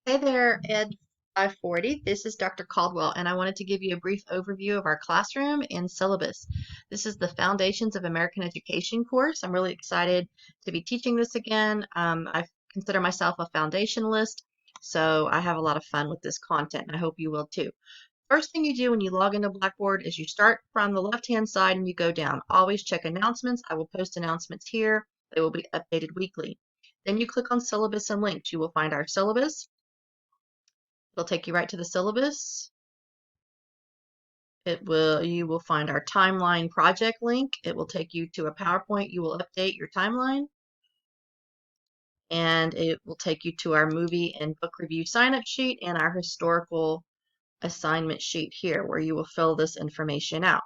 Hey there, Ed 540. This is Dr. Caldwell, and I wanted to give you a brief overview of our classroom and syllabus. This is the Foundations of American Education course. I'm really excited to be teaching this again. I consider myself a foundationalist, so I have a lot of fun with this content, and I hope you will too. First thing you do when you log into Blackboard is you start from the left-hand side and you go down. Always check announcements. I will post announcements here. They will be updated weekly. Then you click on syllabus and links. You will find our syllabus. It'll take you right to the syllabus. You will find our timeline project link. It will take you to a PowerPoint. You will update your timeline. And it will take you to our movie and book review sign-up sheet and our historical assignment sheet here where you will fill this information out.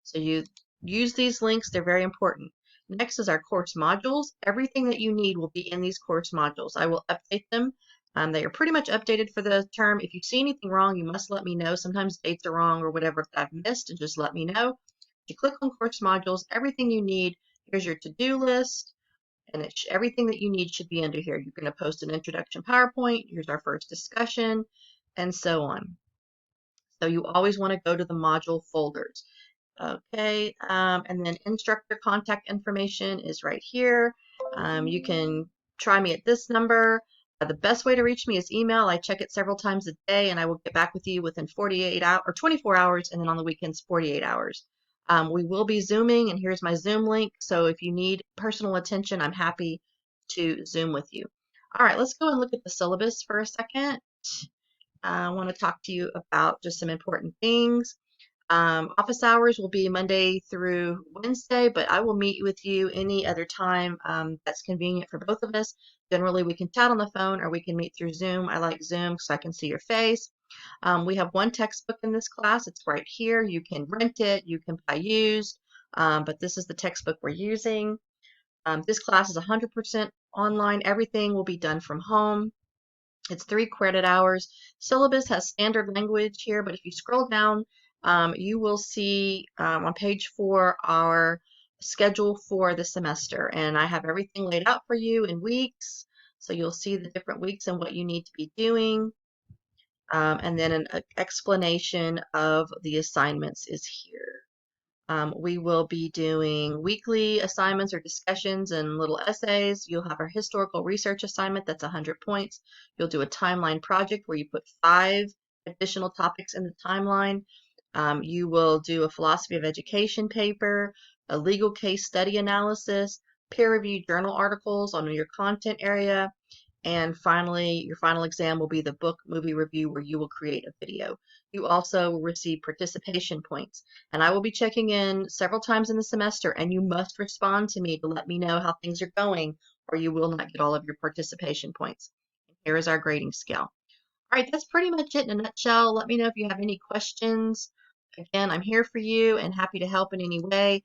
So you use these links. They're very important. Next is our course modules. Everything that you need will be in these course modules. I will update them. They are pretty much updated for the term. If you see anything wrong, you must let me know. Sometimes dates are wrong or whatever that I've missed, and just let me know. You click on course modules, everything you need. Here's your to-do list, and everything that you need should be under here. You're going to post an introduction PowerPoint. Here's our first discussion, and so on. So you always want to go to the module folders. Okay, and then instructor contact information is right here. You can try me at this number. The best way to reach me is email. I check it several times a day, and I will get back with you within 48 hours or 24 hours, and then on the weekends, 48 hours. We will be Zooming, and here's my Zoom link. So if you need personal attention, I'm happy to Zoom with you. All right, let's go and look at the syllabus for a second. I want to talk to you about just some important things. Office hours will be Monday through Wednesday, but I will meet with you any other time that's convenient for both of us. Generally, we can chat on the phone or we can meet through Zoom. I like Zoom so I can see your face. We have one textbook in this class. It's right here. You can rent it. You can buy used, but this is the textbook we're using. This class is 100% online. Everything will be done from home. It's 3 credit hours. Syllabus has standard language here, but if you scroll down, you will see on page 4 our schedule for the semester, and I have everything laid out for you in weeks, so you'll see the different weeks and what you need to be doing, and then an explanation of the assignments is here. We will be doing weekly assignments or discussions and little essays. You'll have our historical research assignment, that's 100 points. You'll do a timeline project where you put 5 additional topics in the timeline. You will do a philosophy of education paper, a legal case study analysis, peer-reviewed journal articles on your content area, and finally, your final exam will be the book movie review where you will create a video. You also will receive participation points. And I will be checking in several times in the semester, and you must respond to me to let me know how things are going, or you will not get all of your participation points. Here is our grading scale. All right, that's pretty much it in a nutshell. Let me know if you have any questions. Again, I'm here for you and happy to help in any way.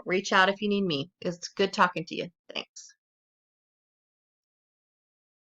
Reach out if you need me. It's good talking to you. Thanks.